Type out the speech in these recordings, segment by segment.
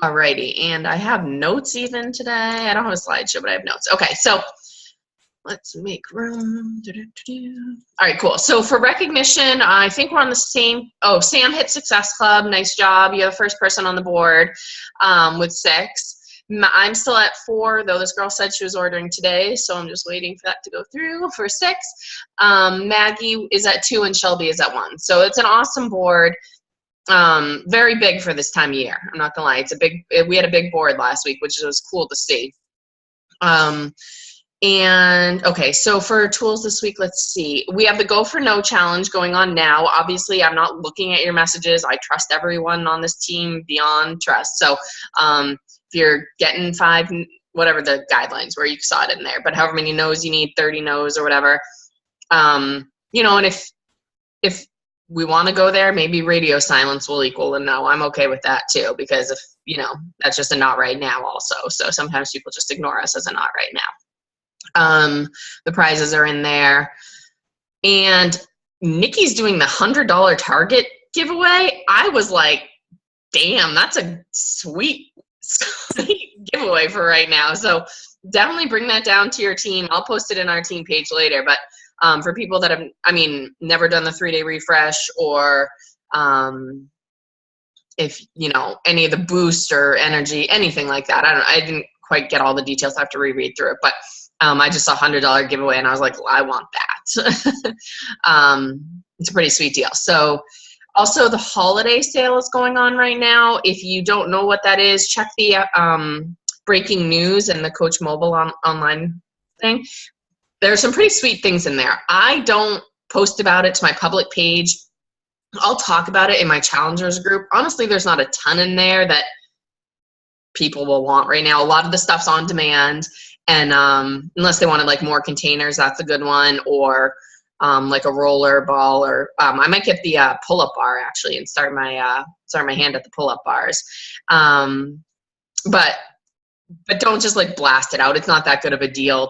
Alrighty, and I have notes even today. I don't have a slideshow, but I have notes. Okay, so let's make room. All right, cool. So for recognition, I think we're on the same. Oh, Sam hit Success Club. Nice job. You're the first person on the board with 6. I'm still at 4, though this girl said she was ordering today, so I'm just waiting for that to go through for 6. Maggie is at 2 and Shelby is at 1. So it's an awesome board. Very big for this time of year. I'm not gonna lie. We had a big board last week, which was cool to see. And okay, so for tools this week, let's see. We have the Go for No challenge going on now. Obviously, I'm not looking at your messages. I trust everyone on this team beyond trust. So if you're getting 5, whatever the guidelines were, you saw it in there. But however many no's you need, 30 no's or whatever. And if we want to go there, maybe radio silence will equal a no. I'm okay with that too, because if, that's just a not right now also. So sometimes people just ignore us as a not right now. The prizes are in there. And Nikki's doing the $100 Target giveaway. I was like, damn, that's a sweet giveaway for right now. So definitely bring that down to your team. I'll post it in our team page later, but for people that have, never done the 3-day refresh, or if, any of the boost or energy, anything like that. I didn't quite get all the details. I have to reread through it, but I just saw $100 giveaway and I was like, well, I want that. It's a pretty sweet deal. So also the holiday sale is going on right now. If you don't know what that is, check the breaking news and the Coach Mobile online thing. There's some pretty sweet things in there. I don't post about it to my public page. I'll talk about it in my challengers group. Honestly, there's not a ton in there that people will want right now. A lot of the stuff's on demand, and unless they wanted like more containers, that's a good one, or like a roller ball, or I might get the pull-up bar actually and start my hand at the pull-up bars. But don't just like blast it out. It's not that good of a deal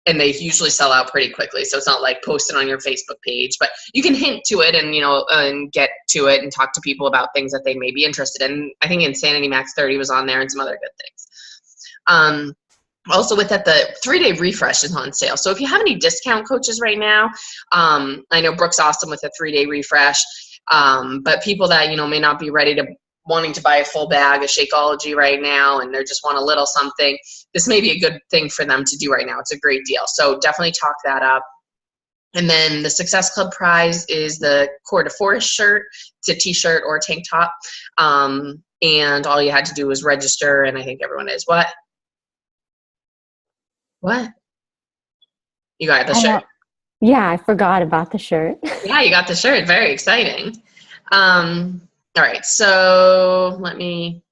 and they usually sell out pretty quickly. So it's not like post it on your Facebook page, but you can hint to it and, and get to it and talk to people about things that they may be interested in. I think Insanity Max 30 was on there and some other good things. Also with that, the 3-day refresh is on sale. So if you have any discount coaches right now, I know Brooke's awesome with a 3-day refresh, but people that, may not be ready to wanting to buy a full bag of Shakeology right now and they just want a little something, this may be a good thing for them to do right now. It's a great deal. So definitely talk that up. And then the Success Club prize is the Core to Forest shirt. It's a t-shirt or a tank top. And all you had to do was register, and I think everyone is. What? You got the shirt? Yeah, I forgot about the shirt. Yeah, you got the shirt. Very exciting. All right, so let me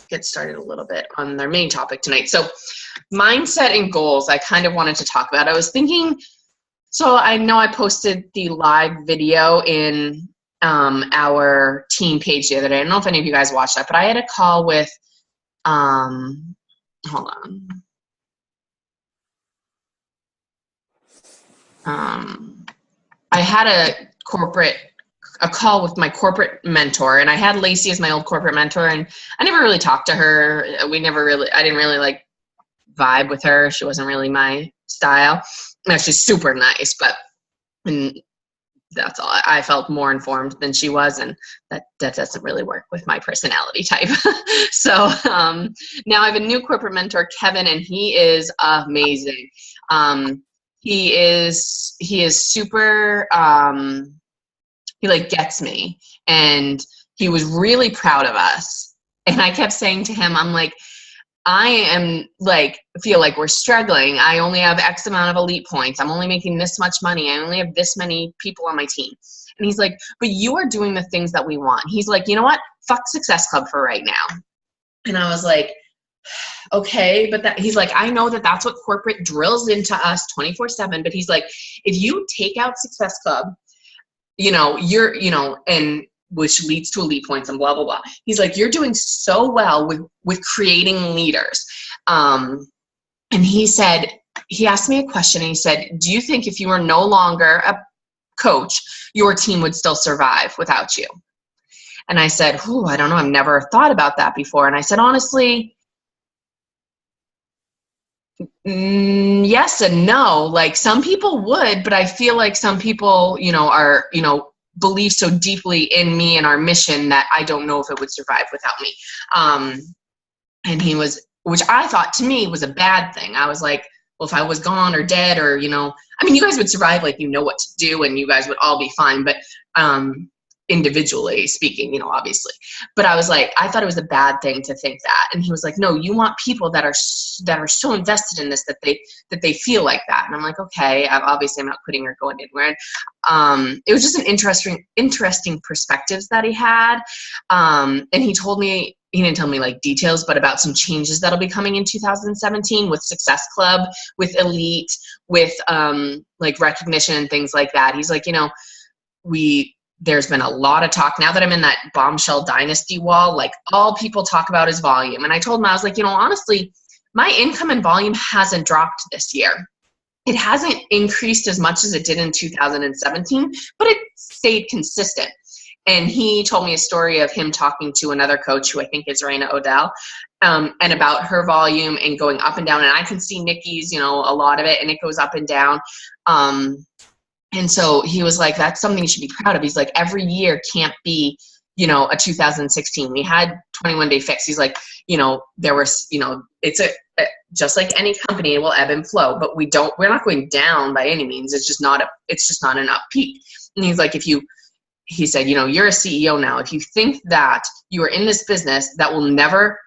get started a little bit on their main topic tonight. So mindset and goals, I kind of wanted to talk about. I was thinking, so I know I posted the live video in our team page the other day. I don't know if any of you guys watched that, but I had a call with, hold on. I had a call with my corporate mentor, and I had Lacey as my old corporate mentor, and I never really talked to her. I didn't really like vibe with her. She wasn't really my style. Now she's super nice, but that's all. I felt more informed than she was, and that doesn't really work with my personality type. So now I have a new corporate mentor, Kevin, and he is amazing. He is super, he like gets me, and he was really proud of us. And I kept saying to him, I'm like, I am like, feel like we're struggling. I only have X amount of elite points. I'm only making this much money. I only have this many people on my team. And he's like, but you are doing the things that we want. He's like, you know what? Fuck Success Club for right now. And I was like, okay, but he's like, I know that that's what corporate drills into us 24/7. But he's like, if you take out Success Club, and which leads to elite points and blah, blah, blah. He's like, you're doing so well with creating leaders. And he asked me a question, and he said, do you think if you were no longer a coach, your team would still survive without you? And I said, I don't know. I've never thought about that before. And I said, honestly, yes and no. Like some people would, but I feel like some people, are, believe so deeply in me and our mission that I don't know if it would survive without me. And he was, which I thought to me was a bad thing. I was like, well, if I was gone or dead or, you guys would survive, like, what to do and you guys would all be fine. But, individually speaking, obviously, but I was like, I thought it was a bad thing to think that. And he was like, no, you want people that are so invested in this that they feel like that. And I'm like, okay, obviously I'm not quitting or going anywhere. And, it was just an interesting perspectives that he had. And he didn't tell me like details, but about some changes that'll be coming in 2017 with Success Club, with Elite, with like recognition and things like that. He's like, there's been a lot of talk now that I'm in that bombshell dynasty wall, like all people talk about is volume. And I told him, I was like, honestly, my income and volume hasn't dropped this year. It hasn't increased as much as it did in 2017, but it stayed consistent. And he told me a story of him talking to another coach who I think is Raina Odell, and about her volume and going up and down. And I can see Nikki's, a lot of it, and it goes up and down. And so he was like, that's something you should be proud of. He's like, every year can't be, a 2016. We had 21 Day Fix. He's like, there was, it's just like any company, it will ebb and flow, but we're not going down by any means. It's just not an up peak. And he's like, he said, you're a CEO now. If you think that you are in this business that will never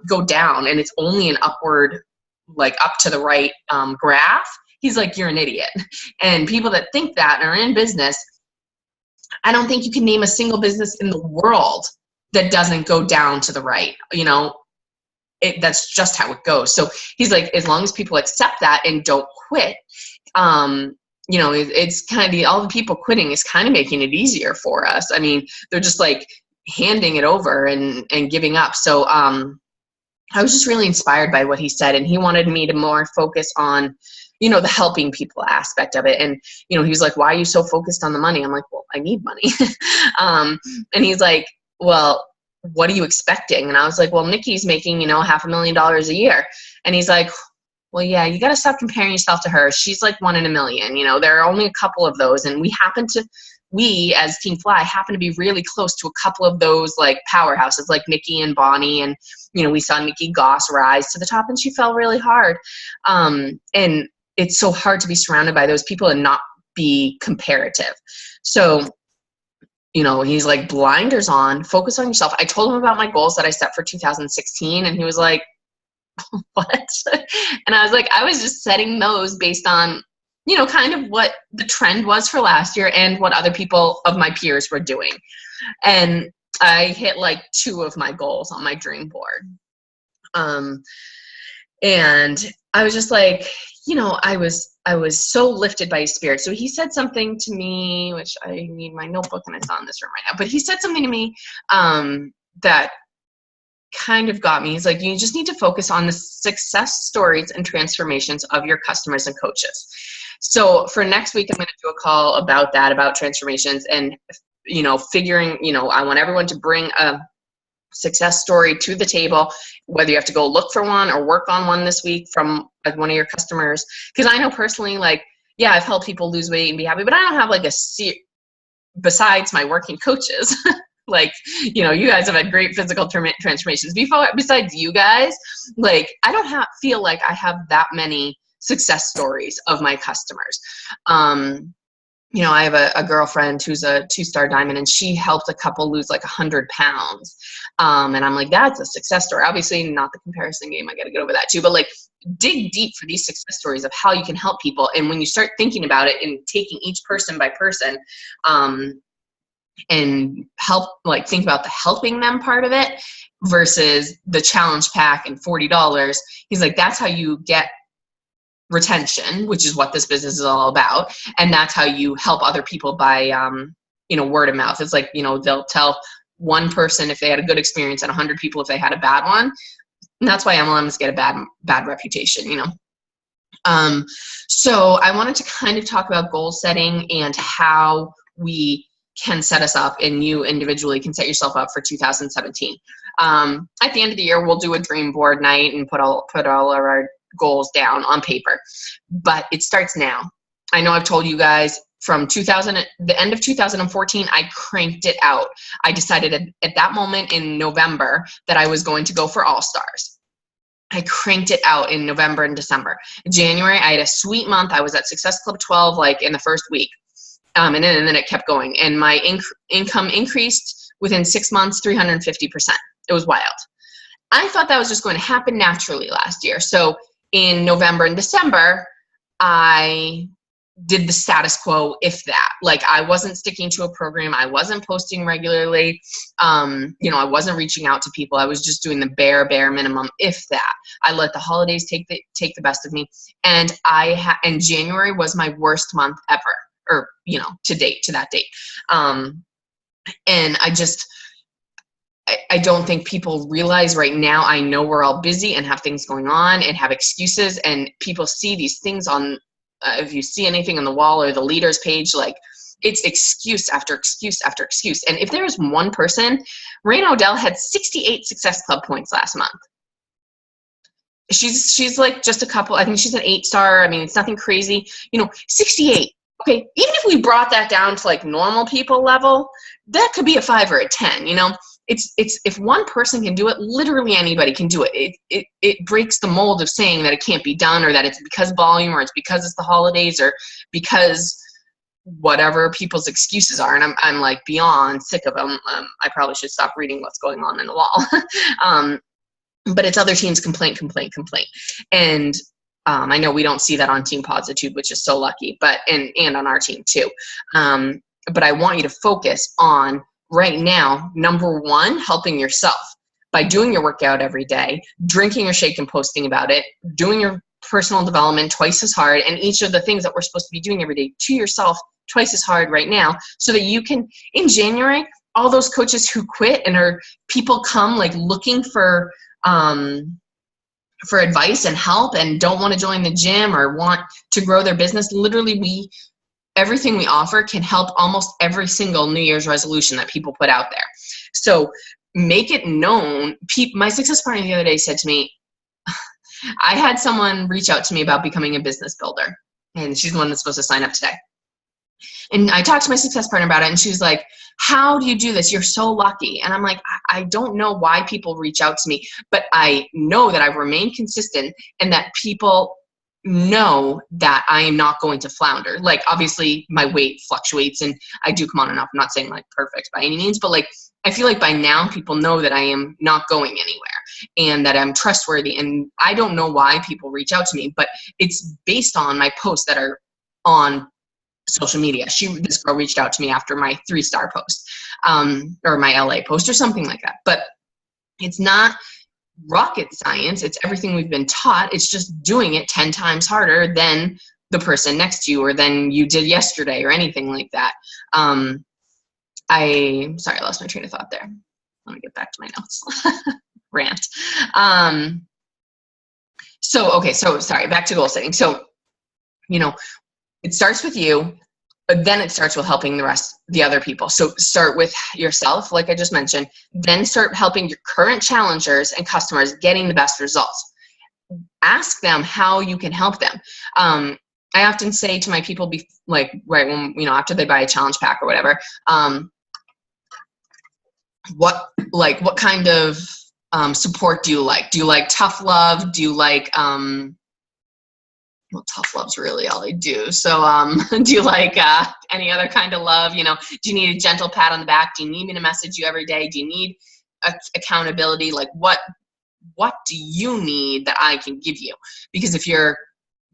go down and it's only an upward, like up to the right graph, he's like, you're an idiot. And people that think that and are in business, I don't think you can name a single business in the world that doesn't go down to the right. That's just how it goes. So he's like, as long as people accept that and don't quit, it's kind of all the people quitting is kind of making it easier for us. I mean, they're just like handing it over and giving up. So I was just really inspired by what he said, and he wanted me to more focus on, the helping people aspect of it. And, he was like, why are you so focused on the money? I'm like, well, I need money. And he's like, well, what are you expecting? And I was like, well, Nikki's making, $500,000 a year. And he's like, well, yeah, you got to stop comparing yourself to her. She's like 1 in a million. There are only a couple of those. And we as Team F.L.Y happen to be really close to a couple of those like powerhouses like Nikki and Bonnie. And, we saw Nikki Goss rise to the top and she fell really hard. And it's so hard to be surrounded by those people and not be comparative. So, he's like, blinders on, focus on yourself. I told him about my goals that I set for 2016. And he was like, what? And I was like, I was just setting those based on, kind of what the trend was for last year and what other people of my peers were doing. And I hit like 2 of my goals on my dream board. And I was just like, I was so lifted by his spirit. So he said something to me, which I need my notebook and it's on this room right now, but he said something to me, that kind of got me. He's like, you just need to focus on the success stories and transformations of your customers and coaches. So for next week, I'm going to do a call about that, about transformations and, figuring, I want everyone to bring a success story to the table, whether you have to go look for one or work on one this week from like one of your customers. Because I know personally, like, yeah, I've helped people lose weight and be happy, but I don't have like besides my working coaches, like, you guys have had great physical transformations besides you guys, like, I don't feel like I have that many success stories of my customers. I have a girlfriend who's a 2-star diamond and she helped a couple lose like 100 pounds. And I'm like, that's a success story. Obviously not the comparison game. I got to get over that too, but like dig deep for these success stories of how you can help people. And when you start thinking about it and taking each person by person, and help, like think about the helping them part of it versus the challenge pack and $40. He's like, that's how you get retention, which is what this business is all about. And that's how you help other people by, word of mouth. It's like, they'll tell one person if they had a good experience and 100 people if they had a bad one. And that's why MLMs get a bad reputation, So I wanted to kind of talk about goal setting and how we can set us up, and you individually can set yourself up for 2017. At the end of the year, we'll do a dream board night and put all of our goals down on paper, but it starts now. I know I've told you guys from the end of 2014, I cranked it out. I decided at that moment in November that I was going to go for All-Stars. I cranked it out in November and December. January, I had a sweet month. I was at Success Club 12 like in the first week. And then it kept going. And my income increased within 6 months, 350%. It was wild. I thought that was just going to happen naturally last year. So in November and December, I did the status quo, if that. Like, I wasn't sticking to a program. I wasn't posting regularly. I wasn't reaching out to people. I was just doing the bare minimum, if that. I let the holidays take the best of me. And and January was my worst month ever, or, to that date. And I don't think people realize right now. I know we're all busy and have things going on and have excuses, and people see these things on, if you see anything on the wall or the leaders page, like, it's excuse after excuse after excuse. And if there's one person, Raina Odell had 68 Success Club points last month. She's like just a couple, I think she's an 8-star. I mean, it's nothing crazy, 68. Okay, even if we brought that down to like normal people level, that could be a 5 or a 10, It's if one person can do it, literally anybody can do it. It breaks the mold of saying that it can't be done, or that it's because volume, or it's because it's the holidays, or because whatever people's excuses are. And I'm like beyond sick of them. I probably should stop reading what's going on in the wall. But it's other teams complaint. And I know we don't see that on Team Positude, which is so lucky, but and on our team too. But I want you to focus on right now, number one, helping yourself by doing your workout every day, drinking your shake and posting about it, doing your personal development twice as hard, and each of the things that we're supposed to be doing every day to yourself twice as hard right now, so that you can, in January, all those coaches who quit and people come like looking for advice and help and don't want to join the gym or want to grow their business. Literally, everything we offer can help almost every single New Year's resolution that people put out there. So make it known. My success partner the other day said to me, I had someone reach out to me about becoming a business builder, and she's the one that's supposed to sign up today. And I talked to my success partner about it, and she was like, how do you do this? You're so lucky. And I'm like, I don't know why people reach out to me, but I know that I've remained consistent, and that people know that I am not going to flounder. Like, obviously my weight fluctuates and I do come on and off. I'm not saying like perfect by any means, but like, I feel like by now people know that I am not going anywhere and that I'm trustworthy. And I don't know why people reach out to me, but it's based on my posts that are on social media. This girl reached out to me after my 3-star post, or my LA post or something like that. But it's not rocket science. It's everything we've been taught. It's just doing it 10 times harder than the person next to you, or than you did yesterday, or anything like that. Sorry, I lost my train of thought there. Let me get back to my notes. Rant. So sorry, back to goal setting. So, it starts with you, but then it starts with helping the other people. So start with yourself, like I just mentioned, then start helping your current challengers and customers getting the best results. Ask them how you can help them. I often say to my people, right when, after they buy a challenge pack or whatever, what kind of support do you like? Do you like tough love? Do you like, well, tough love's really all I do. So do you like any other kind of love? Do you need a gentle pat on the back? Do you need me to message you every day? Do you need accountability? Like, what do you need that I can give you? Because if you're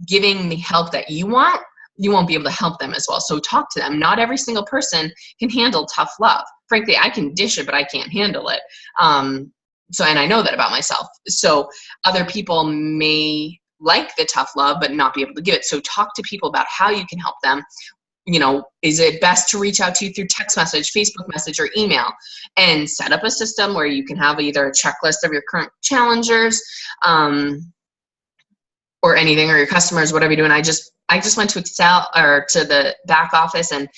giving the help that you want, you won't be able to help them as well. So talk to them. Not every single person can handle tough love. Frankly, I can dish it, but I can't handle it. And I know that about myself. So other people may like the tough love, but not be able to give it. So talk to people about how you can help them. Is it best to reach out to you through text message, Facebook message, or email? And set up a system where you can have either a checklist of your current challengers, or anything, or your customers, whatever you're doing. I just went to Excel, or to the back office, and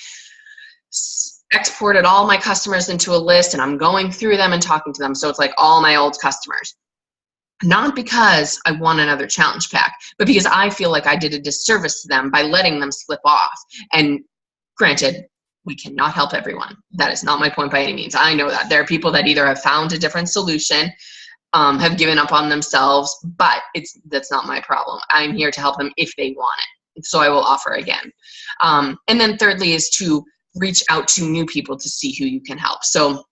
exported all my customers into a list and I'm going through them and talking to them. So it's like all my old customers. Not because I want another challenge pack, but because I feel like I did a disservice to them by letting them slip off. And granted, we cannot help everyone. That is not my point by any means. I know that there are people that either have found a different solution, have given up on themselves, but that's not my problem. I'm here to help them if they want it. So I will offer again. And then thirdly is to reach out to new people to see who you can help. So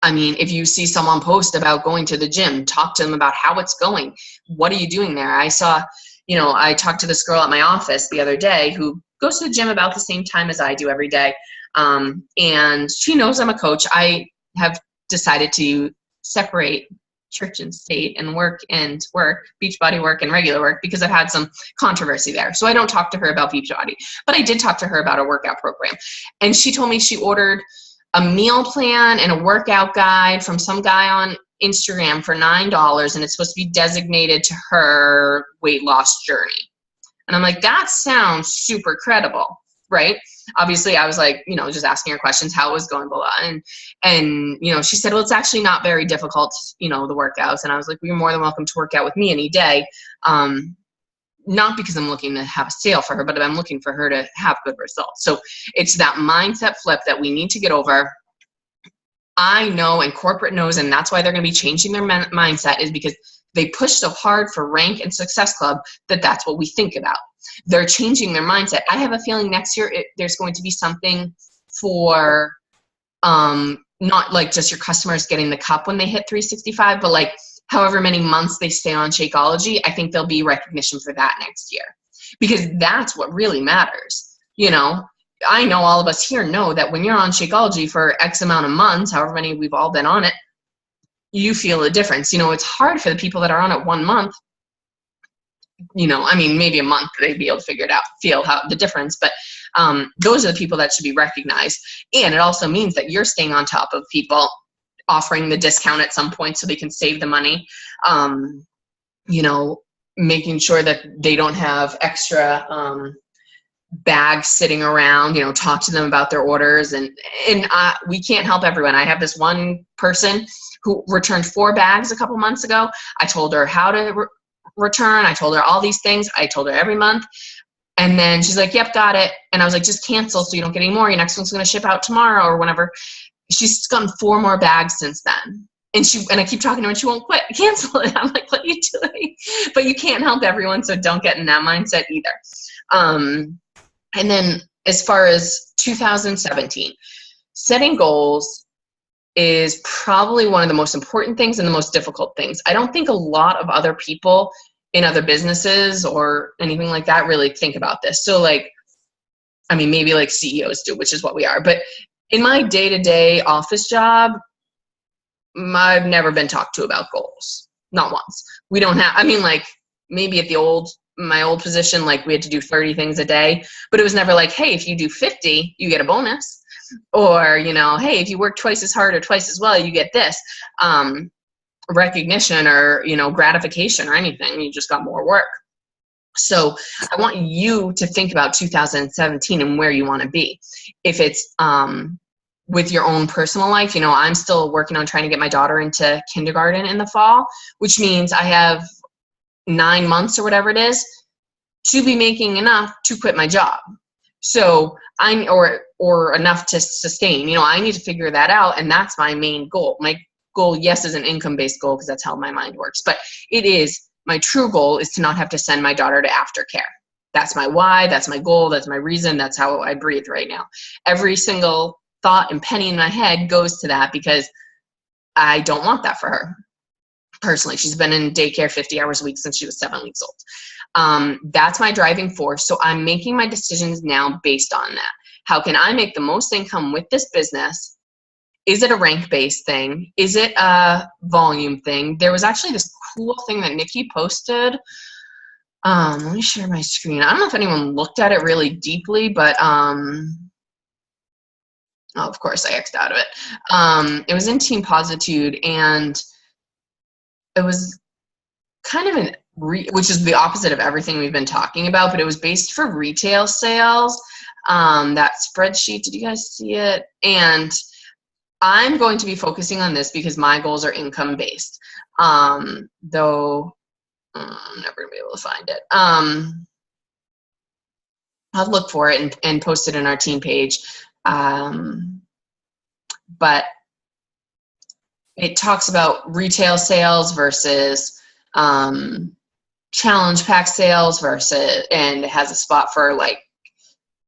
I mean, if you see someone post about going to the gym, talk to them about how it's going. What are you doing there? I saw, I talked to this girl at my office the other day who goes to the gym about the same time as I do every day. And she knows I'm a coach. I have decided to separate church and state and work, Beachbody work and regular work, because I've had some controversy there. So I don't talk to her about Beachbody, but I did talk to her about a workout program. And she told me she ordered a meal plan and a workout guide from some guy on Instagram for $9, and it's supposed to be designated to her weight loss journey. And I'm like, that sounds super credible, right? Obviously, I was like, just asking her questions, how it was going, blah, blah. And she said, well, it's actually not very difficult, the workouts. And I was like, well, you're more than welcome to work out with me any day. Not because I'm looking to have a sale for her, but I'm looking for her to have good results. So it's that mindset flip that we need to get over. I know, and corporate knows, and that's why they're going to be changing their mindset, is because they push so hard for Rank and Success Club that's what we think about. They're changing their mindset. I have a feeling next year there's going to be something for not like just your customers getting the cup when they hit 365, but like however many months they stay on Shakeology. I think there'll be recognition for that next year, because that's what really matters. I know all of us here know that when you're on Shakeology for X amount of months, however many we've all been on it, you feel a difference. It's hard for the people that are on it 1 month. Maybe a month they'd be able to figure it out, feel how the difference. But those are the people that should be recognized. And it also means that you're staying on top of people, offering the discount at some point so they can save the money. Making sure that they don't have extra bags sitting around, talk to them about their orders. And we can't help everyone. I have this one person who returned 4 bags a couple months ago. I told her how to return. I told her all these things. I told her every month. And then she's like, yep, got it. And I was like, just cancel so you don't get any more. Your next one's going to ship out tomorrow or whenever. She's gotten 4 more bags since then. And I keep talking to her and she won't quit. Cancel it. I'm like, what are you doing? But you can't help everyone, so don't get in that mindset either. And then as far as 2017, setting goals is probably one of the most important things and the most difficult things. I don't think a lot of other people in other businesses or anything like that really think about this. So maybe like CEOs do, which is what we are. But in my day-to-day office job, I've never been talked to about goals. Not once. We don't have, maybe at my old position, we had to do 30 things a day, but it was never like, hey, if you do 50, you get a bonus. Or, hey, if you work twice as hard or twice as well, you get this recognition or, gratification or anything. You just got more work. So I want you to think about 2017 and where you want to be. If it's with your own personal life, I'm still working on trying to get my daughter into kindergarten in the fall, which means I have 9 months or whatever it is to be making enough to quit my job. So or enough to sustain, I need to figure that out. And that's my main goal. My goal, yes, is an income-based goal because that's how my mind works. But my true goal is to not have to send my daughter to aftercare. That's my why. That's my goal. That's my reason. That's how I breathe right now. Every single thought and penny in my head goes to that because I don't want that for her. Personally, she's been in daycare 50 hours a week since she was 7 weeks old. That's my driving force. So I'm making my decisions now based on that. How can I make the most income with this business? Is it a rank-based thing? Is it a volume thing? There was actually this cool thing that Nikki posted. Let me share my screen. I don't know if anyone looked at it really deeply, but of course I X'd out of it. It was in Team Positude, and it was kind of which is the opposite of everything we've been talking about, but it was based for retail sales. that spreadsheet. Did you guys see it? And I'm going to be focusing on this because my goals are income based. Though I'm never gonna be able to find it. I'll look for it and post it in our team page. But it talks about retail sales versus challenge pack sales versus, and it has a spot for like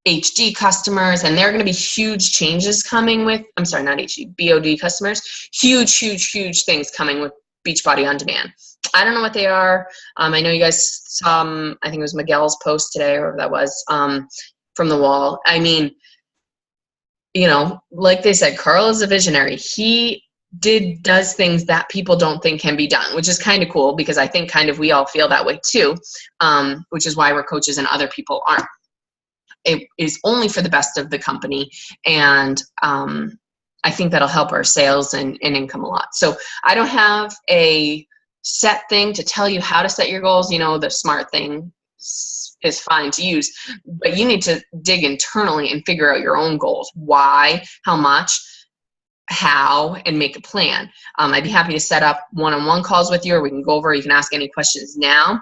HD customers, and there are going to be huge changes coming with, I'm sorry, not HD, BOD customers, huge things coming with Beachbody On Demand. I don't know what they are. I know you guys saw, I think it was Miguel's post today, or whatever that was, from the wall. I mean, you know, like they said, Carl is a visionary. He does things that people don't think can be done, which is kind of cool, because I think kind of we all feel that way too, which is why we're coaches and other people aren't. It is only for the best of the company, and I think that'll help our sales and income a lot. So I don't have a set thing to tell you how to set your goals. You know, the SMART thing is fine to use, but you need to dig internally and figure out your own goals. Why, how much, how, and make a plan. I'd be happy to set up one-on-one calls with you, or we can go over, you can ask any questions now.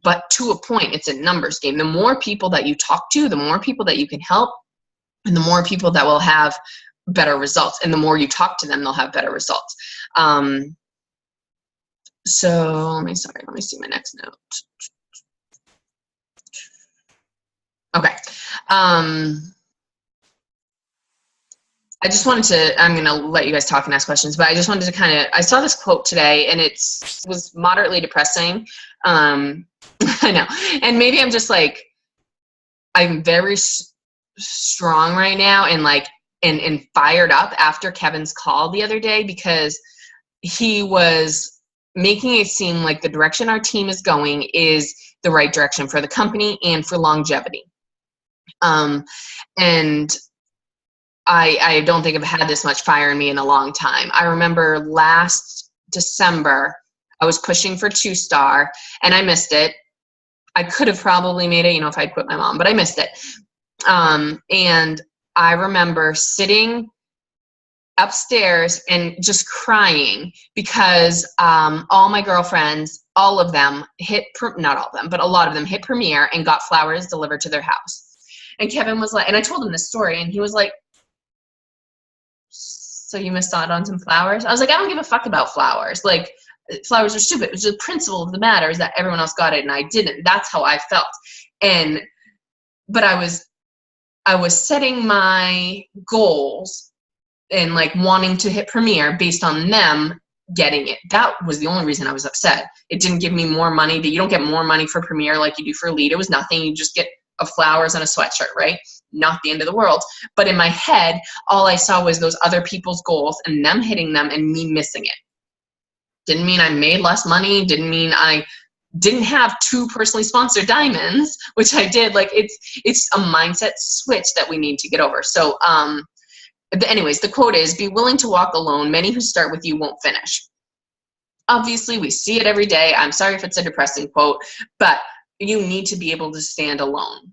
But to a point, it's a numbers game. The more people that you talk to, the more people that you can help, and the more people that will have better results. And the more you talk to them, they'll have better results. So let me see my next note. Okay. I just wanted to, I'm going to let you guys talk and ask questions, but I just wanted to kind of, I saw this quote today, and it was moderately depressing. I know. And maybe I'm just like, I'm very strong right now, and like, and fired up after Kevin's call the other day, because he was making it seem like the direction our team is going is the right direction for the company and for longevity. And I don't think I've had this much fire in me in a long time. I remember last December, I was pushing for 2-star, and I missed it. I could have probably made it, you know, if I'd quit my mom, but I missed it. And I remember sitting upstairs and just crying because all my girlfriends, all of them not all of them, but a lot of them hit Premiere and got flowers delivered to their house. And Kevin was like, and I told him this story, and he was like, so you missed out on some flowers? I was like, I don't give a fuck about flowers. Like, flowers are stupid. It was the principle of the matter is that everyone else got it and I didn't. That's how I felt. But I was setting my goals and like wanting to hit Premiere based on them getting it. That was the only reason I was upset. It didn't give me more money. You don't get more money for Premiere like you do for Lead. It was nothing. You just get flowers and a sweatshirt, right? Not the end of the world. But in my head, all I saw was those other people's goals and them hitting them and me missing it. Didn't mean I made less money. Didn't mean I didn't have 2 personally sponsored diamonds, which I did. Like, it's a mindset switch that we need to get over. So anyways, the quote is, be willing to walk alone. Many who start with you won't finish. Obviously, we see it every day. I'm sorry if it's a depressing quote, but you need to be able to stand alone.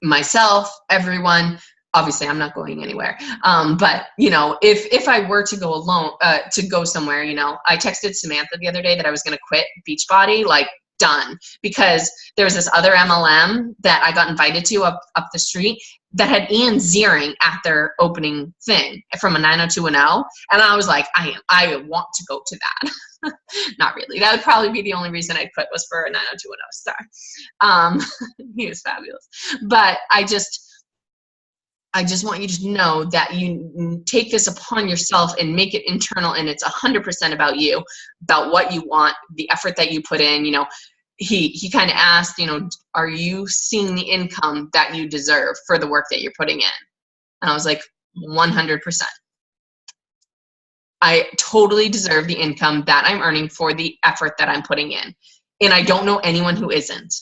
Myself, everyone, obviously I'm not going anywhere. But you know, if I were to go alone, to go somewhere, you know, I texted Samantha the other day that I was going to quit Beachbody, like done, because there was this other MLM that I got invited to up the street that had Ian Ziering at their opening thing from a 90210. And I was like, I want to go to that. Not really. That would probably be the only reason I'd quit, was for a 90210 star. He was fabulous. But I just want you to know that you take this upon yourself and make it internal, and it's 100% about you, about what you want, the effort that you put in. You know, he kind of asked, you know, are you seeing the income that you deserve for the work that you're putting in? And I was like, 100%. I totally deserve the income that I'm earning for the effort that I'm putting in. And I don't know anyone who isn't.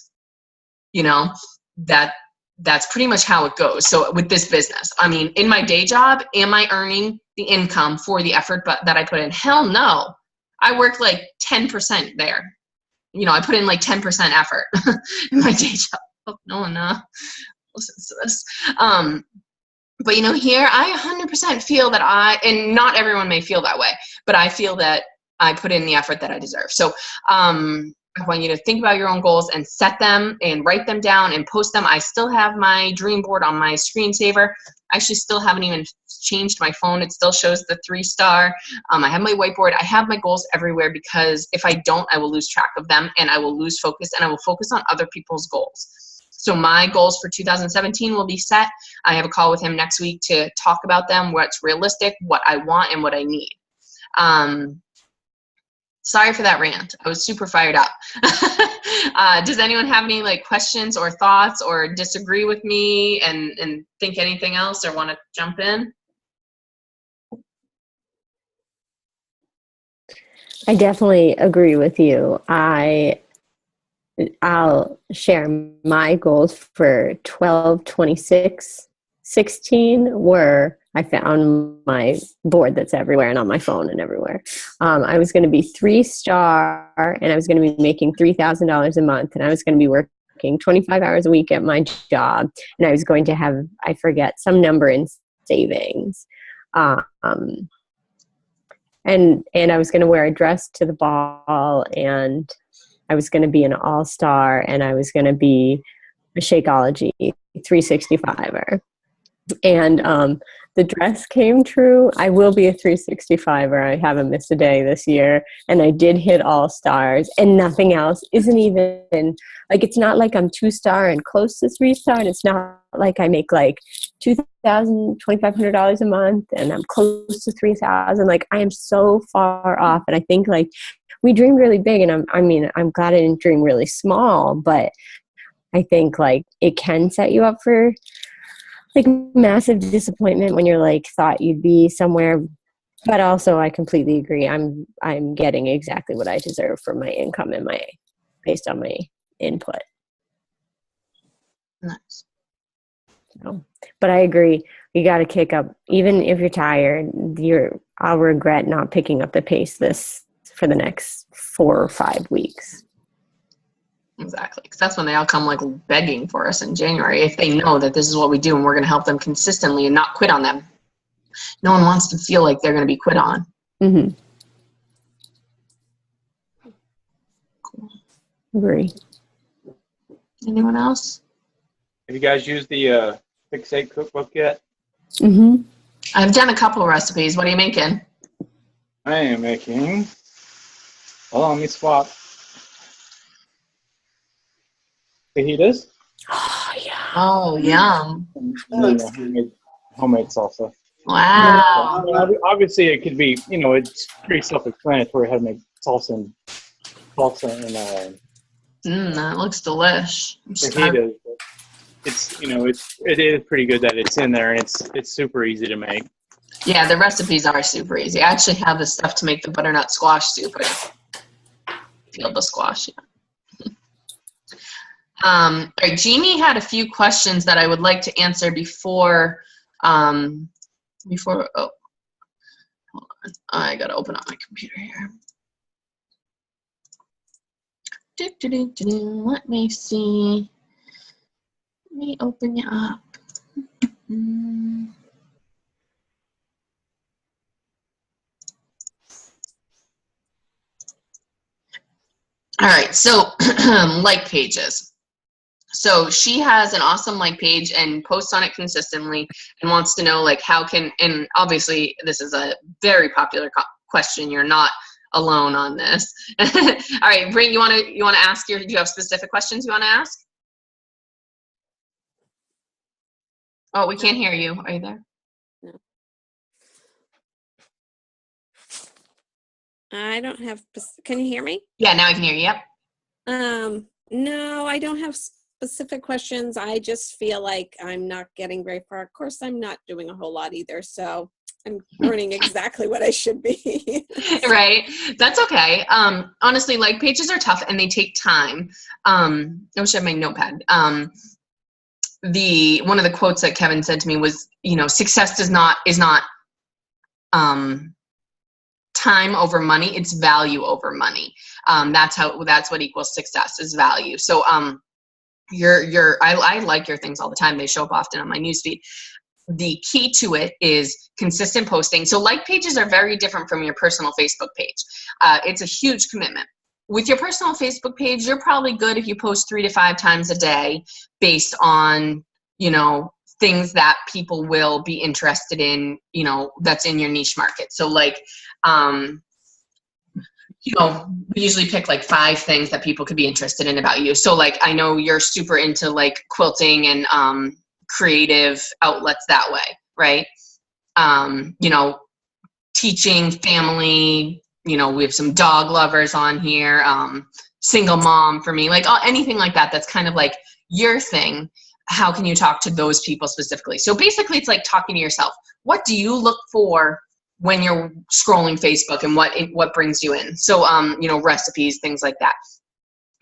You know, that's pretty much how it goes. So with this business, I mean, in my day job, am I earning the income for the effort that I put in? Hell no. I work like 10% there. You know, I put in like 10% effort in my day job. hope no one listens to this. But, here I 100% feel that and not everyone may feel that way, but I feel that I put in the effort that I deserve. So I want you to think about your own goals and set them and write them down and post them. I still have my dream board on my screensaver. I actually still haven't even changed my phone. It still shows the 3-star. I have my whiteboard. I have my goals everywhere, because if I don't, I will lose track of them and I will lose focus, and I will focus on other people's goals. So my goals for 2017 will be set. I have a call with him next week to talk about them, what's realistic, what I want, and what I need. Sorry for that rant. I was super fired up. Does anyone have any questions or thoughts or disagree with me and think anything else or want to jump in? I definitely agree with you. I'll share my goals for 12/26/16 were, I found my board that's everywhere and on my phone and everywhere. I was going to be 3-star, and I was going to be making $3,000 a month, and I was going to be working 25 hours a week at my job, and I was going to have, I forget, some number in savings. And I was going to wear a dress to the ball, and I was going to be an all-star, and I was going to be a Shakeology 365er. And the dress came true. I will be a 365er. I haven't missed a day this year. And I did hit all stars, and nothing else isn't even it's not like I'm 2-star and close to 3-star. And it's not like I make $2,000, $2,500 a month and I'm close to 3,000. I am so far off. And I think we dream really big, and I'm glad I didn't dream really small, but I think it can set you up for massive disappointment when you're thought you'd be somewhere. But also I completely agree. I'm getting exactly what I deserve for my income and based on my input. Nice. So, but I agree. You got to kick up, even if you're tired. I'll regret not picking up the pace for the next 4 or 5 weeks. Exactly, because that's when they all come begging for us in January, if they know that this is what we do and we're going to help them consistently and not quit on them. No one wants to feel like they're going to be quit on. Mm-hmm. Cool. Agree. Anyone else? Have you guys used the Fix8 cookbook yet? Mm-hmm. I've done a couple recipes. What are you making? I am making, hold on, let me swap. Fajitas. Oh, yeah. Oh, yum. Homemade salsa. Wow. Obviously, it could be, it's pretty self-explanatory how to make salsa and That looks delish. fajitas. It is pretty good that it's in there, and it's super easy to make. Yeah, the recipes are super easy. I actually have the stuff to make the butternut squash soup. I peeled the squash. Yeah. All right, Jeannie had a few questions that I would like to answer before, oh, hold on. I gotta open up my computer here. Let me see. Let me open you up. All right, so like pages. So she has an awesome like page and posts on it consistently and wants to know how can, and obviously this is a very popular question. You're not alone on this. All right, Brent, you want to ask do you have specific questions you want to ask? Oh, we can't hear you. Are you there? No. I don't have, can you hear me? Yeah, now I can hear you. Yep. No, I don't have specific questions. I just feel like I'm not getting very far. Of course, I'm not doing a whole lot either. So I'm learning exactly what I should be. Right. That's okay. Honestly, like pages are tough and they take time. I wish I had my notepad. One of the quotes that Kevin said to me was, success is not time over money, it's value over money. That's what equals success, is value. So I like your things all the time. They show up often on my newsfeed. The key to it is consistent posting. So like pages are very different from your personal Facebook page. It's a huge commitment. With your personal Facebook page, you're probably good if you post 3 to 5 times a day based on, things that people will be interested in, that's in your niche market. So like, we usually pick like 5 things that people could be interested in about you. So like, I know you're super into like quilting and creative outlets that way, right? Teaching, family, we have some dog lovers on here, single mom for me, like anything like that that's kind of like your thing. How can you talk to those people specifically? So basically it's like talking to yourself. What do you look for when you're scrolling Facebook, and what brings you in? So recipes, things like that,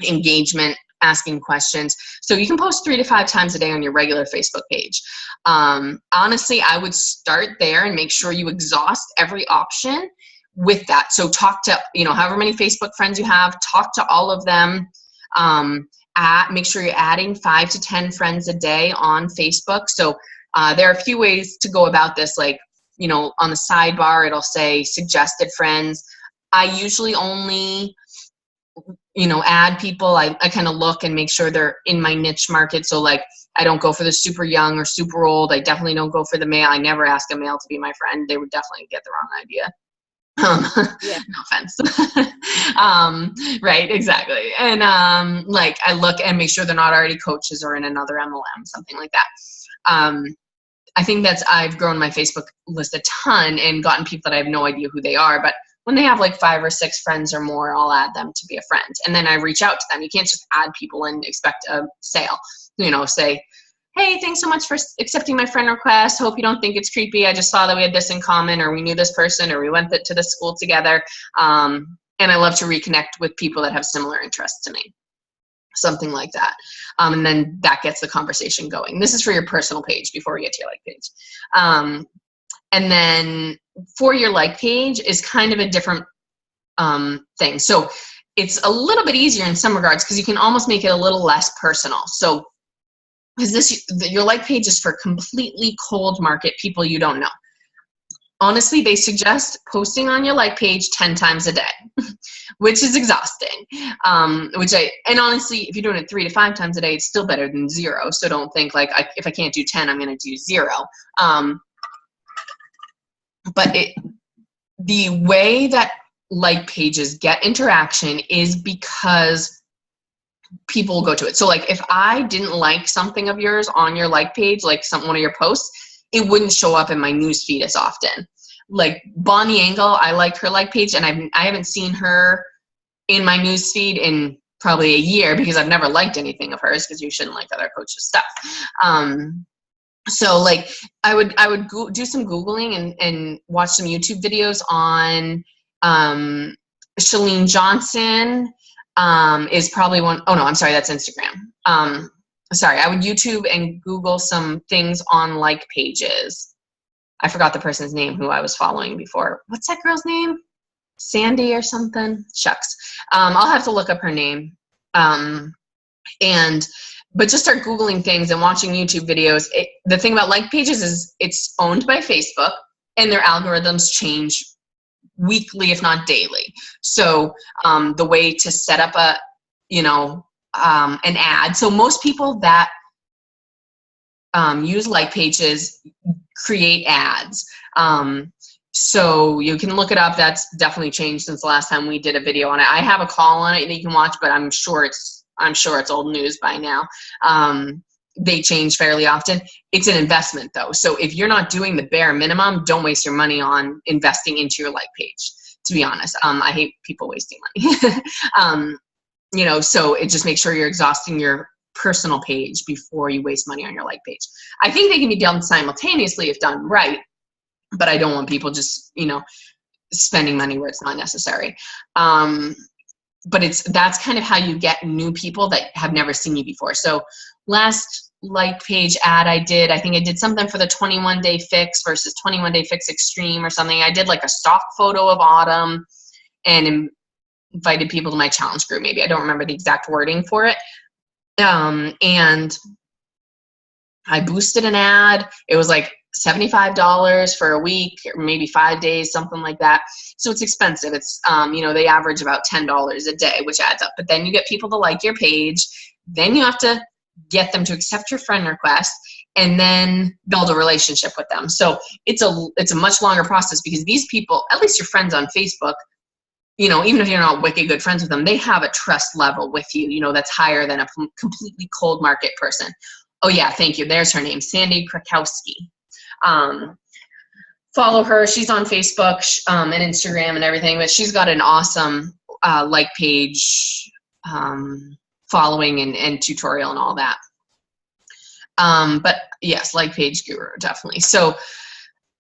engagement, asking questions. So you can post 3 to 5 times a day on your regular Facebook page. Honestly, I would start there and make sure you exhaust every option with that. So talk to, however many Facebook friends you have, talk to all of them. Make sure you're adding 5 to 10 friends a day on Facebook. So there are a few ways to go about this. Like, on the sidebar, it'll say suggested friends. I usually only add people. I kind of look and make sure they're in my niche market. So like, I don't go for the super young or super old. I definitely don't go for the male. I never ask a male to be my friend. They would definitely get the wrong idea. Yeah. No offense. Right, exactly. And like, I look and make sure they're not already coaches or in another MLM, something like that. I think I've grown my Facebook list a ton and gotten people that I have no idea who they are, but when they have like 5 or 6 friends or more, I'll add them to be a friend. And then I reach out to them. You can't just add people and expect a sale. Say, hey, thanks so much for accepting my friend request. Hope you don't think it's creepy. I just saw that we had this in common, or we knew this person, or we went to the school together. And I love to reconnect with people that have similar interests to me. Something like that. And then that gets the conversation going. This is for your personal page before we get to your like page. And then for your like page is kind of a different thing. So it's a little bit easier in some regards because you can almost make it a little less personal. So because your like page is for completely cold market people you don't know. Honestly, they suggest posting on your like page 10 times a day, which is exhausting. And honestly, if you're doing it 3 to 5 times a day, it's still better than 0. So don't think like, if I can't do 10, I'm going to do 0. But the way that like pages get interaction is because people will go to it. So like, if I didn't like something of yours on your like page, like one of your posts, it wouldn't show up in my news feed as often. Like Bonnie Engel, I like her like page, and I haven't seen her in my news feed in probably a year because I've never liked anything of hers, because you shouldn't like other coaches' stuff. So like, I would do some Googling and watch some YouTube videos on Shalene Johnson. Is probably one. Oh no, I'm sorry, that's Instagram. Sorry, I would YouTube and Google some things on like pages. I forgot the person's name who I was following before. What's that girl's name? Sandy or something? Shucks. I'll have to look up her name. But just start Googling things and watching YouTube videos. The thing about like pages is it's owned by Facebook, and their algorithms change weekly, if not daily. So the way to set up an ad. So most people that use like pages create ads. So you can look it up. That's definitely changed since the last time we did a video on it. I have a call on it that you can watch, but I'm sure it's old news by now. They change fairly often. It's an investment though. So if you're not doing the bare minimum, don't waste your money on investing into your like page, to be honest. I hate people wasting money. So it just makes sure you're exhausting your personal page before you waste money on your like page. I think they can be done simultaneously if done right, but I don't want people just, spending money where it's not necessary. But that's kind of how you get new people that have never seen you before. So last like page ad I think I did something for the 21-day fix versus 21-day fix extreme or something. I did like a stock photo of autumn and invited people to my challenge group. Maybe I don't remember the exact wording for it, And I boosted an ad. It was like $75 for a week, or maybe 5 days, something like that. So it's expensive. It's, they average about $10 a day, which adds up. But then you get people to like your page. Then you have to get them to accept your friend request and then build a relationship with them. So it's a much longer process, because these people, at least your friends on Facebook, even if you're not wicked good friends with them, they have a trust level with you, that's higher than a completely cold market person. Oh yeah, thank you. There's her name, Sandy Krakowski. Follow her. She's on Facebook and Instagram and everything, but she's got an awesome like page following and tutorial and all that. But yes, like page guru, definitely. So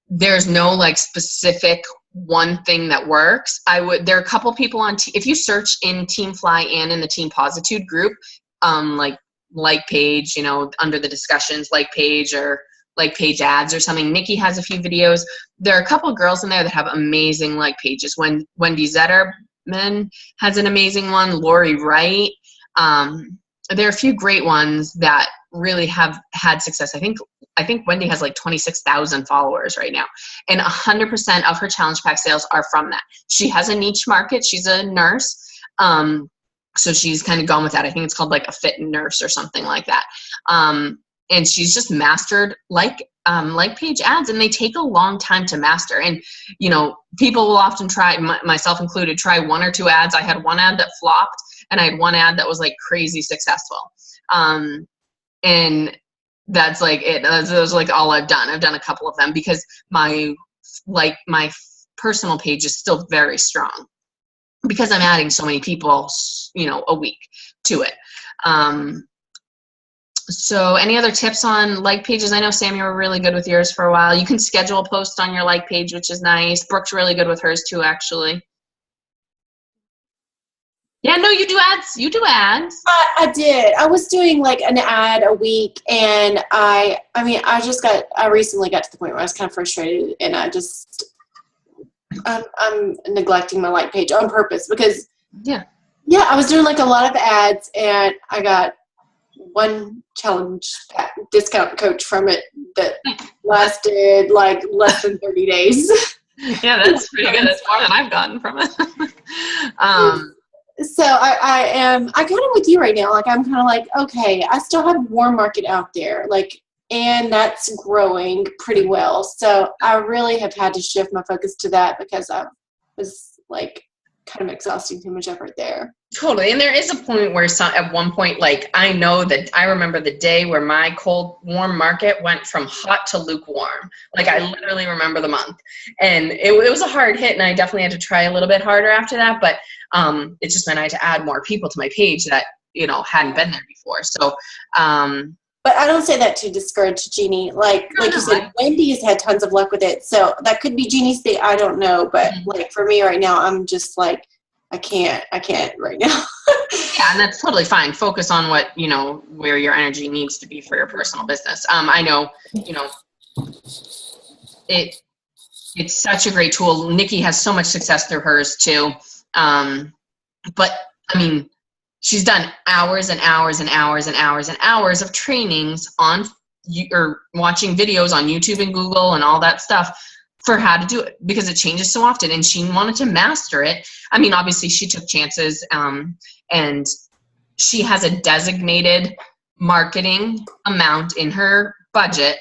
there's no like specific one thing that works. There are a couple people on, if you search in Team F.L.Y and in the Team Positude group, like page, under the discussions, like page or like page ads or something. Nikki has a few videos. There are a couple of girls in there that have amazing like pages. Wendy Zetterman has an amazing one. Lori Wright. There are a few great ones that really have had success. I think Wendy has like 26,000 followers right now, and 100% of her challenge pack sales are from that. She has a niche market. She's a nurse. So she's kind of gone with that. I think it's called like a fit nurse or something like that. And she's just mastered like page ads, and they take a long time to master. And, people will often try, myself included, try 1 or 2 ads. I had one ad that flopped, and I had one ad that was like crazy successful. And that's like it. Those like all I've done. I've done a couple of them because my personal page is still very strong, because I'm adding so many people, a week to it. So any other tips on like pages? I know, Sam, you were really good with yours for a while. You can schedule a post on your like page, which is nice. Brooke's really good with hers too, actually. Yeah, no, you do ads. You do ads. I did. I was doing like an ad a week, and I recently got to the point where I was kind of frustrated, and I'm neglecting my like page on purpose, because I was doing like a lot of ads, and I got one challenge discount coach from it that lasted like less than 30 days. Yeah, that's pretty good. That's more than I've gotten from it. So I am kind of with you right now. Like, I'm kind of like, okay, I still have warm market out there, like, and that's growing pretty well. So I really have had to shift my focus to that, because I was like kind of exhausting too much effort there. Totally. And there is a point where at one point, like, I remember the day where my warm market went from hot to lukewarm. Like, I literally remember the month, and it was a hard hit, and I definitely had to try a little bit harder after that. But it just meant I had to add more people to my page that, hadn't been there before. So, but I don't say that to discourage Jeannie. Like you said, Wendy's had tons of luck with it. So that could be Jeannie's thing. I don't know. But like for me right now, I'm just like, I can't right now. Yeah, and that's totally fine. Focus on what, where your energy needs to be for your personal business. I know, it's such a great tool. Nikki has so much success through hers too. But I mean, she's done hours and hours and hours and hours and hours of trainings or watching videos on YouTube and Google and all that stuff for how to do it, because it changes so often, and she wanted to master it. I mean, obviously she took chances, and she has a designated marketing amount in her budget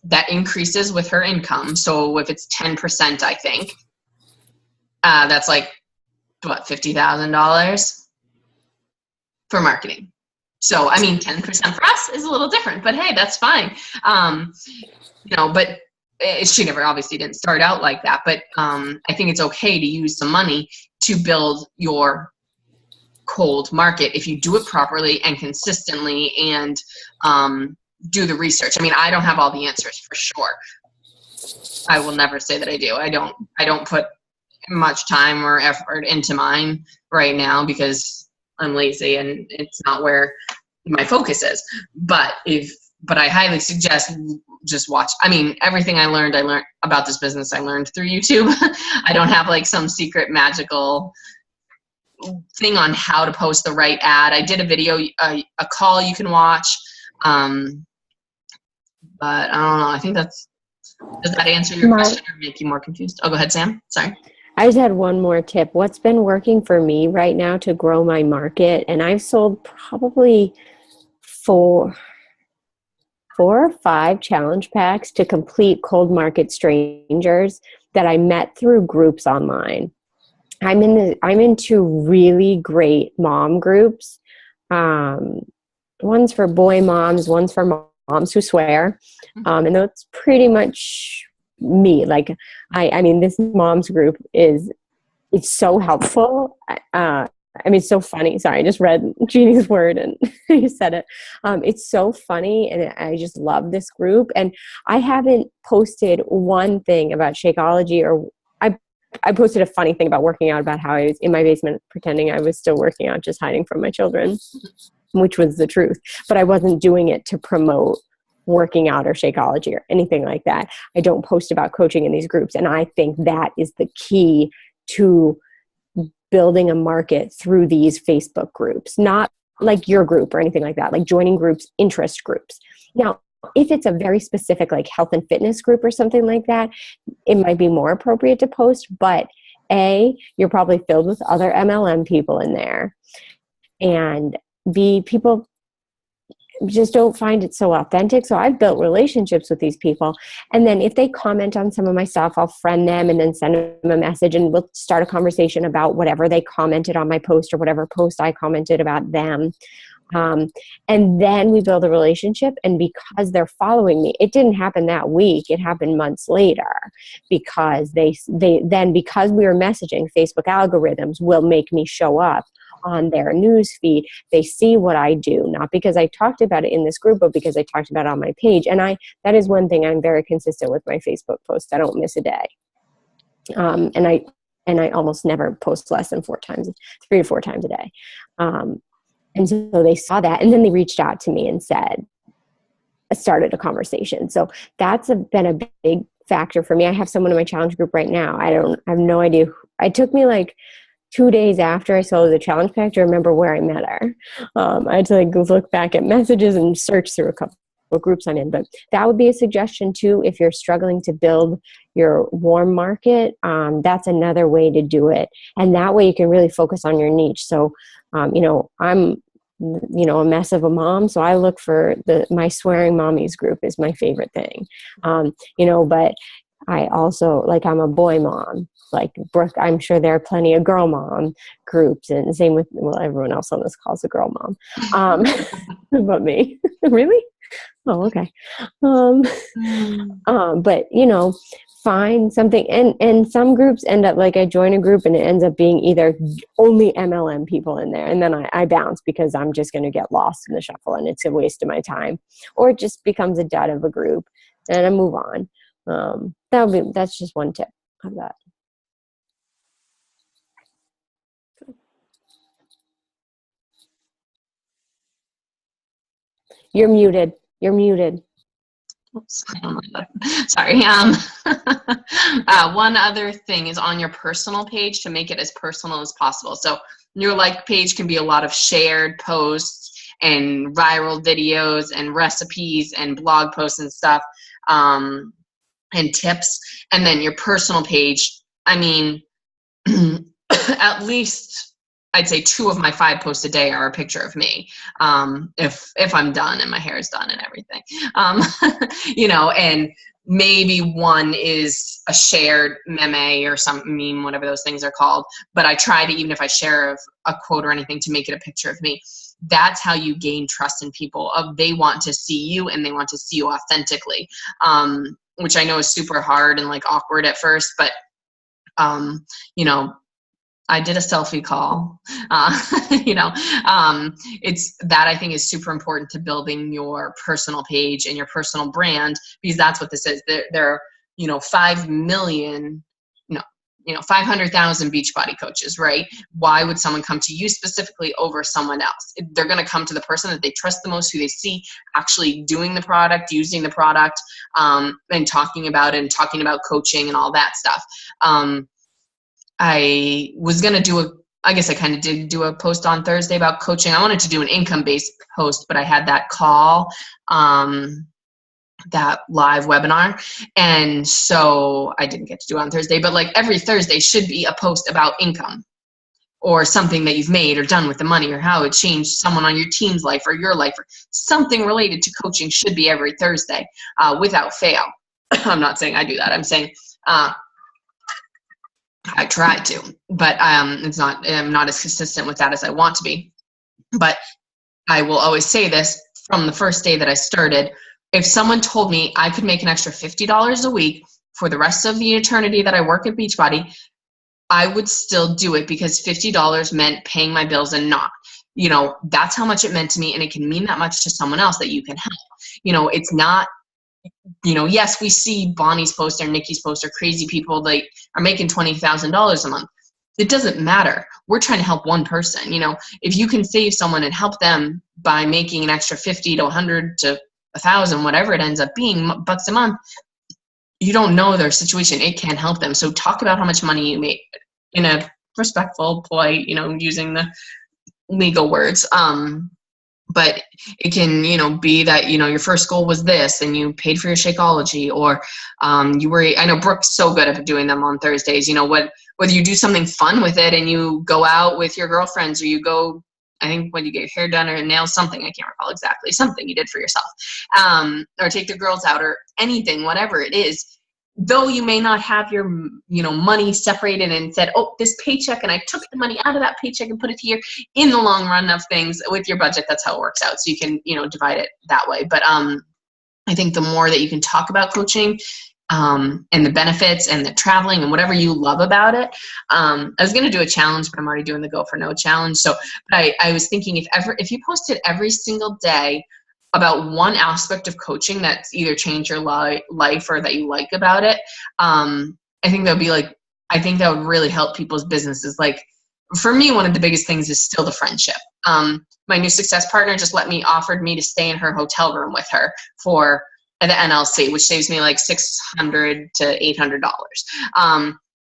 that increases with her income. So if it's 10%, I think, that's like, what, $50,000 for marketing. So, I mean, 10% for us is a little different, but hey, that's fine. But she never obviously didn't start out like that, but I think it's okay to use some money to build your cold market if you do it properly and consistently, and do the research. I mean, I don't have all the answers for sure. I will never say that I do. I don't put much time or effort into mine right now because I'm lazy and it's not where my focus is. But I highly suggest just watch. I mean, everything I learned about this business, I learned through YouTube. I don't have like some secret magical thing on how to post the right ad. I did a video, a call you can watch. But I don't know. I think does that answer your question or make you more confused? Oh, go ahead, Sam. Sorry. I just had one more tip. What's been working for me right now to grow my market, and I've sold probably four or five challenge packs to complete cold market strangers that I met through groups online. I'm into really great mom groups. One's for boy moms, one's for moms who swear. And that's pretty much me. Like, I mean, this moms group it's so helpful. I mean, it's so funny. Sorry, I just read Jeannie's word and you said it. It's so funny, and I just love this group. And I haven't posted one thing about Shakeology, or I posted a funny thing about working out, about how I was in my basement pretending I was still working out, just hiding from my children, which was the truth. But I wasn't doing it to promote working out or Shakeology or anything like that. I don't post about coaching in these groups. And I think that is the key to building a market through these Facebook groups, not like your group or anything like that, like joining groups, interest groups. Now, if it's a very specific like health and fitness group or something like that, it might be more appropriate to post. But A, you're probably filled with other MLM people in there. And B, people just don't find it so authentic. So I've built relationships with these people. And then if they comment on some of my stuff, I'll friend them and then send them a message, and we'll start a conversation about whatever they commented on my post or whatever post I commented about them. And then we build a relationship. And because they're following me, it didn't happen that week. It happened months later, because because we were messaging, Facebook algorithms will make me show up on their news feed. They see what I do, not because I talked about it in this group, but because I talked about it on my page. And that is one thing I'm very consistent with my Facebook posts. I don't miss a day. And I almost never post less than 3 to 4 times a day. And so they saw that, and then they reached out to me and started a conversation. So that's been a big factor for me. I have someone in my challenge group right now. I have no idea. It took me like 2 days after I sold the challenge pack to remember where I met her. I had to like look back at messages and search through a couple of groups I'm in. But that would be a suggestion too, if you're struggling to build your warm market. That's another way to do it. And that way you can really focus on your niche. So, I'm a mess of a mom. So I look for my swearing mommies group is my favorite thing. But I also, like, I'm a boy mom. Like Brooke, I'm sure there are plenty of girl mom groups, and same with, everyone else on this call is a girl mom. But me. Really? Oh, okay. But find something, and some groups end up, like, I join a group and it ends up being either only MLM people in there, and then I bounce because I'm just going to get lost in the shuffle and it's a waste of my time, or it just becomes a dud of a group and I move on. That's just one tip of that. You're muted. Oops, sorry. One other thing is on your personal page, to make it as personal as possible. So your like page can be a lot of shared posts and viral videos and recipes and blog posts and stuff, and tips. And then your personal page, I mean, at least I'd say 2 of my 5 posts a day are a picture of me. If I'm done and my hair is done and everything, and maybe 1 is a shared meme or some meme, whatever those things are called. But I try to, even if I share a quote or anything, to make it a picture of me. That's how you gain trust in people. They want to see you, and they want to see you authentically, which I know is super hard and like awkward at first, but I did a selfie call. It's that I think is super important to building your personal page and your personal brand, because that's what this is. There are, 5 million, 500,000 Beachbody coaches, right? Why would someone come to you specifically over someone else? They're going to come to the person that they trust the most, who they see actually doing the product, using the product, and talking about it, and talking about coaching and all that stuff. I was going to do I guess I kind of did do a post on Thursday about coaching. I wanted to do an income-based post, but I had that call, that live webinar. And so I didn't get to do it on Thursday, but like every Thursday should be a post about income or something that you've made or done with the money or how it changed someone on your team's life or your life or something related to coaching should be every Thursday, without fail. I'm not saying I do that. I'm saying, I try to, but I'm not as consistent with that as I want to be. But I will always say this from the first day that I started. If someone told me I could make an extra $50 a week for the rest of the eternity that I work at Beachbody, I would still do it because $50 meant paying my bills and not. That's how much it meant to me, and it can mean that much to someone else that you can help. It's not, yes, we see Bonnie's post or Nikki's post or crazy people that are making $20,000 a month. It doesn't matter. We're trying to help one person. If you can save someone and help them by making an extra 50 to 100 to 1,000, whatever it ends up being, bucks a month, you don't know their situation. It can help them. So talk about how much money you make in a respectful, polite, using the legal words. But it can, be that, your first goal was this and you paid for your Shakeology, or I know Brooke's so good at doing them on Thursdays, whether you do something fun with it and you go out with your girlfriends, or you go, I think when you get your hair done or nails, something, I can't recall exactly, something you did for yourself, or take the girls out or anything, whatever it is. Though you may not have your, money separated and said, oh, this paycheck, and I took the money out of that paycheck and put it here, in the long run of things with your budget, that's how it works out. So you can, divide it that way. But I think the more that you can talk about coaching, and the benefits and the traveling and whatever you love about it. I was going to do a challenge, but I'm already doing the Go for No challenge. So, but I was thinking if you posted every single day about one aspect of coaching that's either changed your life or that you like about it, I think that would really help people's businesses. Like for me, one of the biggest things is still the friendship. My new success partner just offered me to stay in her hotel room with her for the NLC, which saves me like $600 to $800.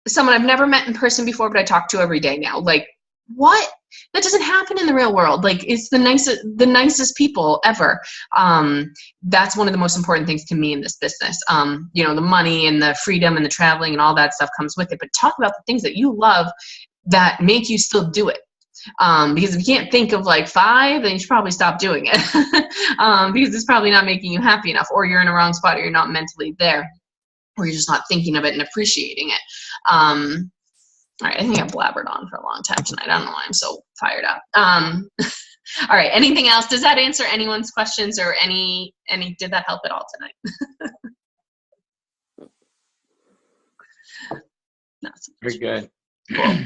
Someone I've never met in person before, but I talk to every day now. Like, what? That doesn't happen in the real world. Like, it's the nicest people ever. That's one of the most important things to me in this business. The money and the freedom and the traveling and all that stuff comes with it. But talk about the things that you love that make you still do it. Because if you can't think of like 5, then you should probably stop doing it. Because it's probably not making you happy enough, or you're in a wrong spot, or you're not mentally there, or you're just not thinking of it and appreciating it. All right, I think I've blabbered on for a long time tonight. I don't know why I'm so fired up. All right, anything else? Does that answer anyone's questions, or did that help at all tonight? No, Very good. Cool.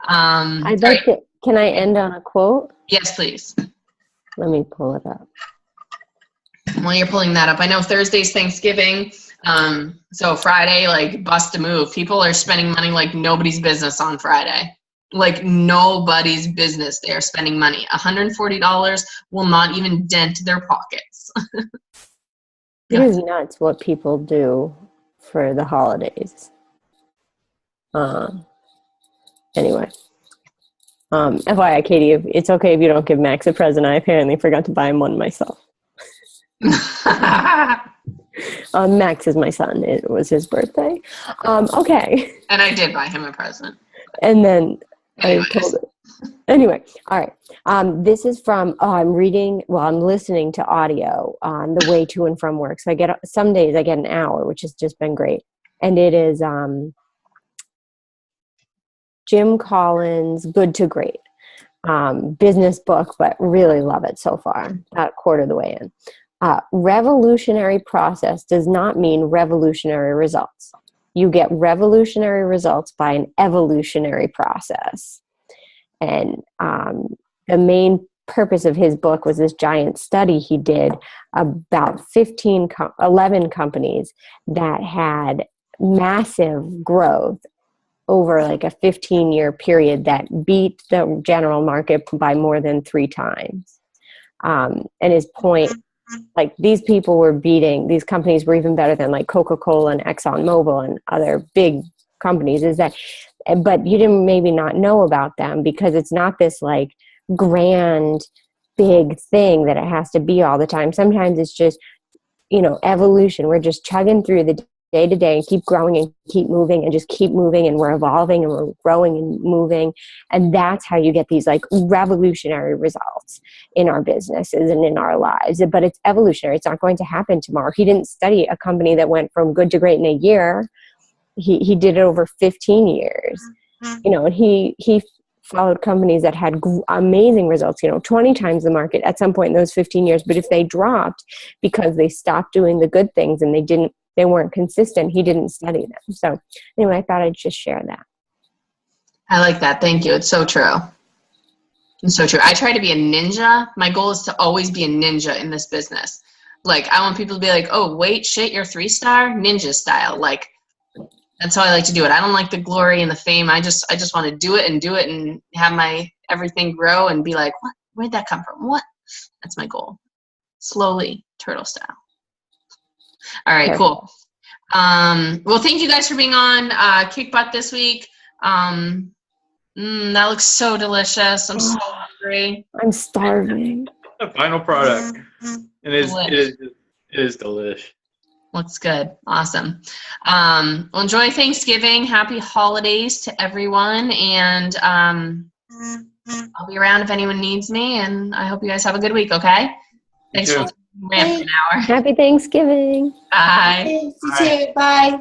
I'd like to. Can I end on a quote? Yes, please. Let me pull it up. While you're pulling that up, I know Thursday's Thanksgiving. So Friday, like, bust a move. People are spending money like nobody's business on Friday. Like nobody's business. They are spending money. $140 will not even dent their pockets. It is nuts what people do for the holidays. Anyway. FYI, Katie, it's okay if you don't give Max a present. I apparently forgot to buy him one myself. Max is my son. It was his birthday. Okay. And I did buy him a present. And then Anyways. I told it. Anyway, all right. This is from, I'm listening to audio on the way to and from work. So some days I get an hour, which has just been great. And it is Jim Collins' Good to Great. Business book, but really love it so far. About a quarter of the way in. Revolutionary process does not mean revolutionary results. You get revolutionary results by an evolutionary process. And the main purpose of his book was this giant study he did about 11 companies that had massive growth over like a 15-year period that beat the general market by more than 3 times. And his point, like these companies were even better than like Coca-Cola and ExxonMobil and other big companies is that, but you didn't maybe not know about them because it's not this like grand, big thing that it has to be all the time. Sometimes it's just, evolution. We're just chugging through the day to day and keep growing and keep moving and just keep moving, and we're evolving and we're growing and moving. And that's how you get these like revolutionary results in our businesses and in our lives. But it's evolutionary. It's not going to happen tomorrow. He didn't study a company that went from good to great in a year. He did it over 15 years, and he followed companies that had amazing results, 20 times the market at some point in those 15 years. But if they dropped because they stopped doing the good things and they weren't consistent, he didn't study them. So anyway, I thought I'd just share that. I like that. Thank you. It's so true. It's so true. I try to be a ninja. My goal is to always be a ninja in this business. Like, I want people to be like, oh, wait, shit, you're 3-star? Ninja style. Like, that's how I like to do it. I don't like the glory and the fame. I just want to do it and have my everything grow and be like, what? Where'd that come from? What? That's my goal. Slowly, turtle style. All right, cool. Well, thank you guys for being on Kick Butt this week. That looks so delicious. I'm so hungry. I'm starving. The final product. It is delish. Looks good. Awesome. Well, enjoy Thanksgiving. Happy holidays to everyone. And I'll be around if anyone needs me. And I hope you guys have a good week, okay? Thanks for rant for an hour. Happy Thanksgiving. Bye. You too. Bye.